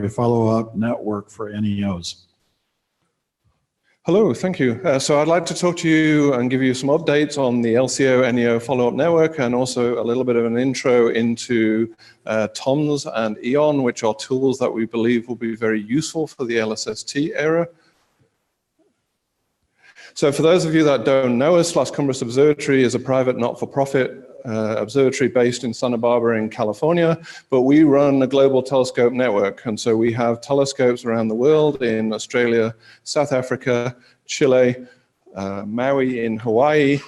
follow-up network for NEOs. Hello, thank you. So I'd like to talk to you and give you some updates on the LCO NEO follow-up network, and also a little bit of an intro into TOMS and EON, which are tools that we believe will be very useful for the LSST era. So for those of you that don't know us, Las Cumbres Observatory is a private not-for-profit observatory based in Santa Barbara in California, but we run a global telescope network. And so we have telescopes around the world in Australia, South Africa, Chile, Maui in Hawaii,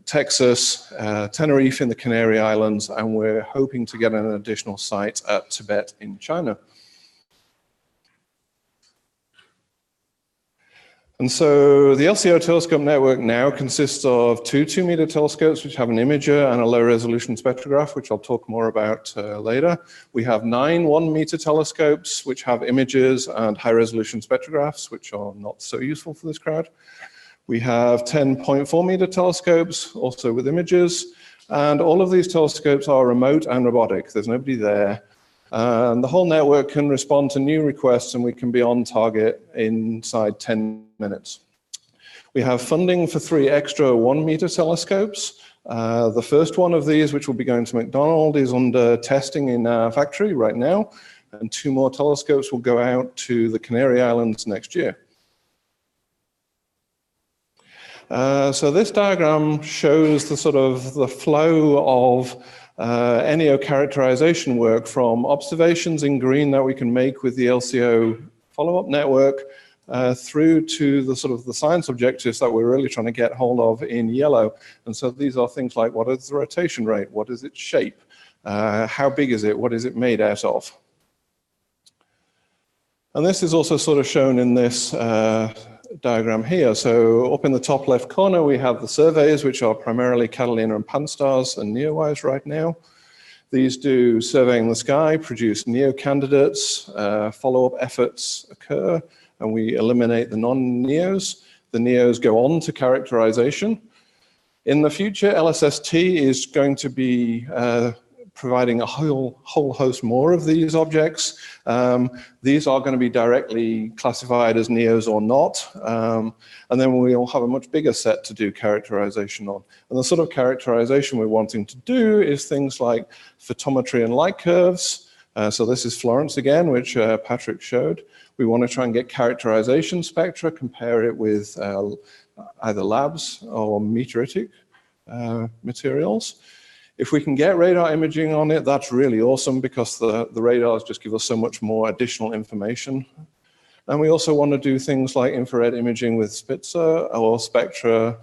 Texas, Tenerife in the Canary Islands, and we're hoping to get an additional site at Tibet in China. And so the LCO telescope network now consists of two 2-meter telescopes, which have an imager and a low-resolution spectrograph, which I'll talk more about later. We have 9 1-meter telescopes, which have imagers and high-resolution spectrographs, which are not so useful for this crowd. We have 10 0.4-meter telescopes, also with imagers. And all of these telescopes are remote and robotic. There's nobody there. And the whole network can respond to new requests, and we can be on target inside 10 minutes. We have funding for 3 extra 1-meter telescopes. The first one of these, which will be going to McDonald, is under testing in our factory right now, and 2 more telescopes will go out to the Canary Islands next year. So this diagram shows the sort of the flow of NEO characterization work from observations in green that we can make with the LCO follow-up network through to the sort of the science objectives that we're really trying to get hold of in yellow. And so these are things like, what is the rotation rate? What is its shape? How big is it? What is it made out of? And this is also sort of shown in this diagram here. So up in the top left corner, we have the surveys, which are primarily Catalina and Pan-STARRS and NEOWISE right now. These do surveying the sky, produce NEO candidates, follow-up efforts occur, and we eliminate the non-NEOs. The NEOs go on to characterization. In the future, LSST is going to be providing a whole host more of these objects. These are going to be directly classified as NEOs or not. And then we'll have a much bigger set to do characterization on. And the sort of characterization we're wanting to do is things like photometry and light curves. So this is Florence again, which Patrick showed. We want to try and get characterization spectra, compare it with either labs or meteoritic materials. If we can get radar imaging on it, that's really awesome, because the radars just give us so much more additional information. And we also want to do things like infrared imaging with Spitzer, or spectra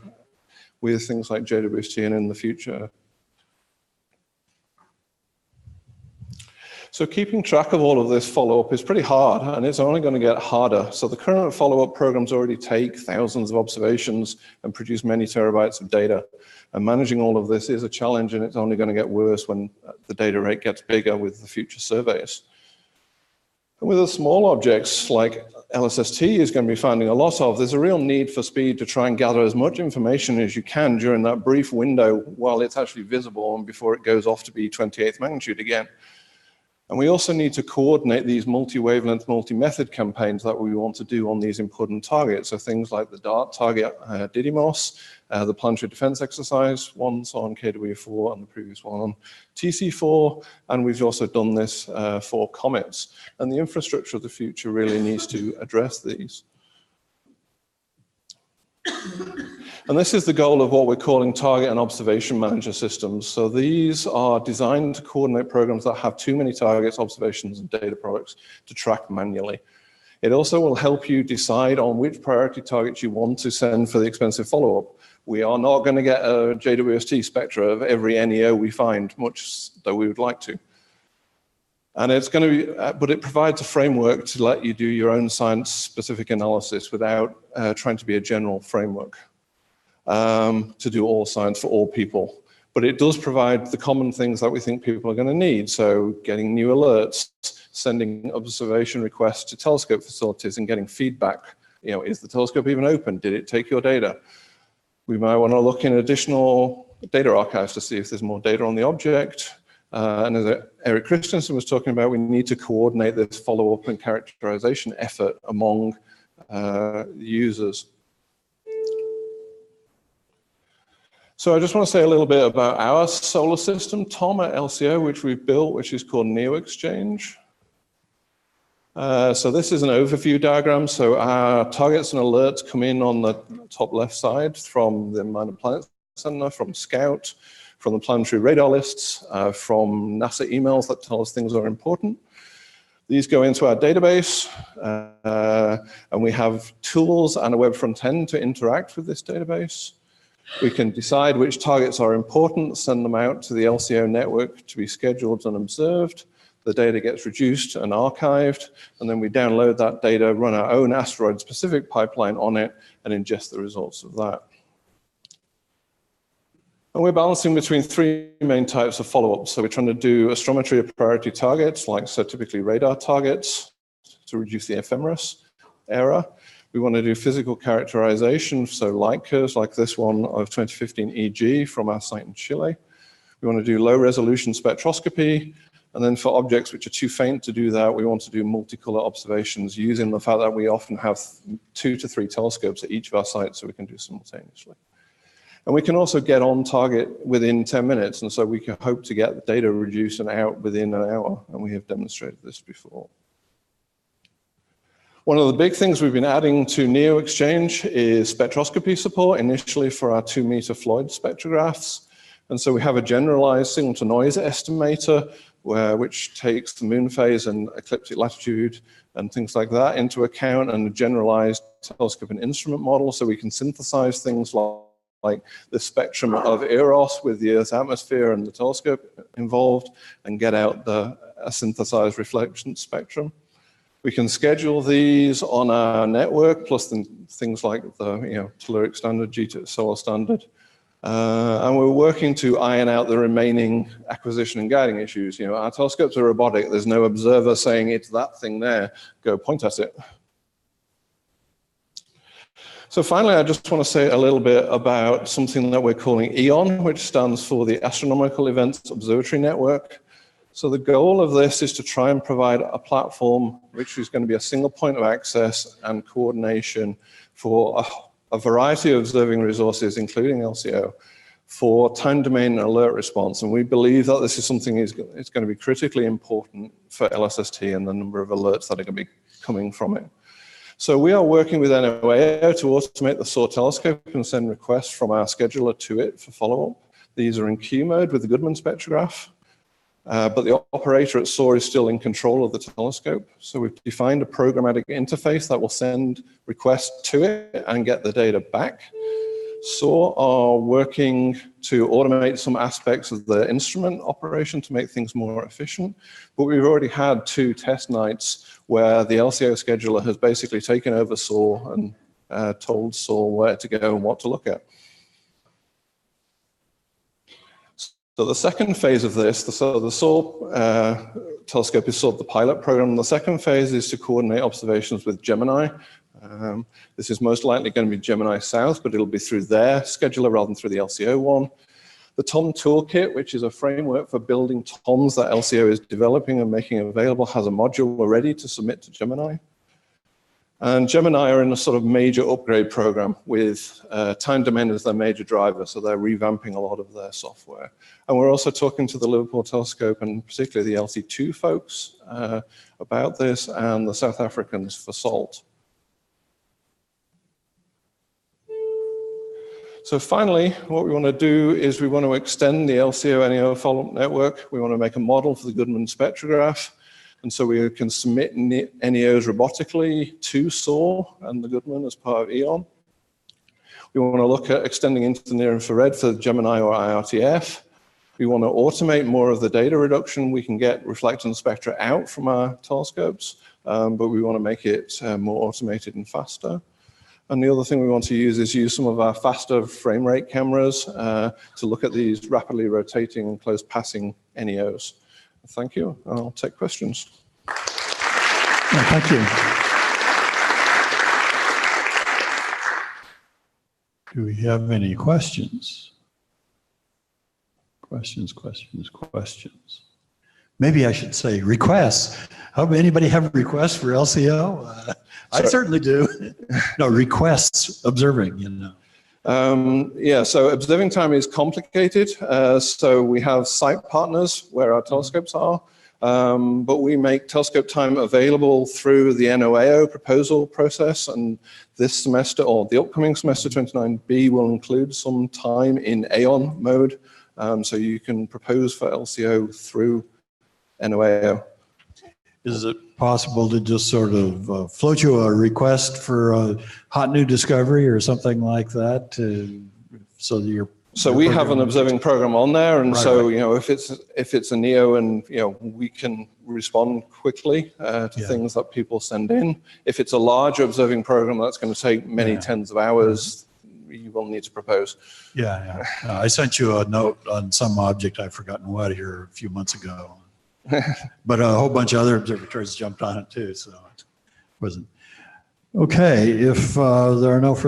with things like JWST in the future. So keeping track of all of this follow-up is pretty hard, and it's only going to get harder. So the current follow-up programs already take thousands of observations and produce many terabytes of data. And managing all of this is a challenge, and it's only going to get worse when the data rate gets bigger with the future surveys. And with the small objects like LSST is going to be finding a lot of, there's a real need for speed to try and gather as much information as you can during that brief window while it's actually visible and before it goes off to be 28th magnitude again. And we also need to coordinate these multi-wavelength, multi-method campaigns that we want to do on these important targets. So things like the DART target, Didymos, the Planetary Defense Exercise, one's on KW4 and the previous one on TC4, and we've also done this for comets. And the infrastructure of the future really needs to address these. And this is the goal of what we're calling target and observation manager systems. So these are designed to coordinate programs that have too many targets, observations, and data products to track manually. It also will help you decide on which priority targets you want to send for the expensive follow-up. We are not going to get a JWST spectra of every NEO we find, much though we would like to. And it's going to be, but it provides a framework to let you do your own science-specific analysis without trying to be a general framework to do all science for all people. But it does provide the common things that we think people are going to need. So getting new alerts, sending observation requests to telescope facilities and getting feedback. You know, is the telescope even open? Did it take your data? We might want to look in additional data archives to see if there's more data on the object. And as Eric Christensen was talking about, we need to coordinate this follow-up and characterization effort among users. So I just want to say a little bit about our solar system, Tom, at LCO, which we've built, which is called NeoExchange. So this is an overview diagram. So our targets and alerts come in on the top left side from the Minor Planet Center, from Scout, from the planetary radar lists, from NASA emails that tell us things are important. These go into our database, and we have tools and a web front end to interact with this database. We can decide which targets are important, send them out to the LCO network to be scheduled and observed. The data gets reduced and archived, and then we download that data, run our own asteroid-specific pipeline on it, and ingest the results of that. And we're balancing between three main types of follow-ups. So we're trying to do astrometry of priority targets, like so typically radar targets, to reduce the ephemeris error. We want to do physical characterization, so light curves like this one of 2015 EG from our site in Chile. We want to do low resolution spectroscopy. And then for objects which are too faint to do that, we want to do multicolor observations using the fact that we often have 2 to 3 telescopes at each of our sites, so we can do simultaneously. And we can also get on target within 10 minutes. And so we can hope to get the data reduced and out within an hour. And we have demonstrated this before. One of the big things we've been adding to NeoExchange is spectroscopy support, initially for our 2-meter Floyd spectrographs. And so we have a generalized signal-to-noise estimator, which takes the moon phase and ecliptic latitude and things like that into account, and a generalized telescope and instrument model, so we can synthesize things like the spectrum of Eros with the Earth's atmosphere and the telescope involved, and get out a synthesized reflection spectrum. We can schedule these on our network, plus things like the telluric standard, G2 solar standard. And we're working to iron out the remaining acquisition and guiding issues. Our telescopes are robotic. There's no observer saying it's that thing there. Go point at it. So finally, I just want to say a little bit about something that we're calling EON, which stands for the Astronomical Events Observatory Network. So the goal of this is to try and provide a platform which is going to be a single point of access and coordination for a variety of observing resources, including LCO, for time domain and alert response. And we believe that this is something is going to be critically important for LSST and the number of alerts that are going to be coming from it. So we are working with NOAO to automate the SOAR telescope and send requests from our scheduler to it for follow-up. These are in queue mode with the Goodman spectrograph. But the operator at SOAR is still in control of the telescope. So we've defined a programmatic interface that will send requests to it and get the data back. SOAR are working to automate some aspects of the instrument operation to make things more efficient. But we've already had 2 test nights where the LCO scheduler has basically taken over SOAR and told SOAR where to go and what to look at. So the second phase of this, the SOAR telescope is sort of the pilot program. The second phase is to coordinate observations with Gemini. This is most likely going to be Gemini South, but it'll be through their scheduler rather than through the LCO one. The TOM toolkit, which is a framework for building TOMs that LCO is developing and making available, has a module already to submit to Gemini. And Gemini are in a sort of major upgrade program with time domain as their major driver, so they're revamping a lot of their software. And we're also talking to the Liverpool Telescope and particularly the LT2 folks about this, and the South Africans for SALT. So finally, what we want to do is we want to extend the LCO NEO follow-up network. We want to make a model for the Goodman spectrograph. And so we can submit NEOs robotically to SOAR and the Goodman as part of EON. We want to look at extending into the near infrared for Gemini or IRTF. We want to automate more of the data reduction. We can get reflectance spectra out from our telescopes, but we want to make it more automated and faster. And the other thing we want to use is use some of our faster frame rate cameras to look at these rapidly rotating and close passing NEOs. Thank you. I'll take questions. Thank you. Do we have any questions? Questions, questions, questions. Maybe I should say requests. Hope anybody have requests for LCO? I certainly do. No, requests observing, you know. Yeah, so observing time is complicated. So we have site partners where our telescopes are, but we make telescope time available through the NOAO proposal process. And this semester, or the upcoming semester 29B, will include some time in AON mode. So you can propose for LCO through NOAO. Is it possible to just sort of float you a request for a hot new discovery or something like that so that you're... So we have an observing program on there, and right, so right. You know, if it's a NEO, and you know, we can respond quickly to things that people send in. If it's a larger observing program that's going to take many tens of hours, you will need to propose. Yeah. I sent you a note on some object, I've forgotten what, here a few months ago. But a whole bunch of other observatories jumped on it too, so it wasn't. Okay, if there are no further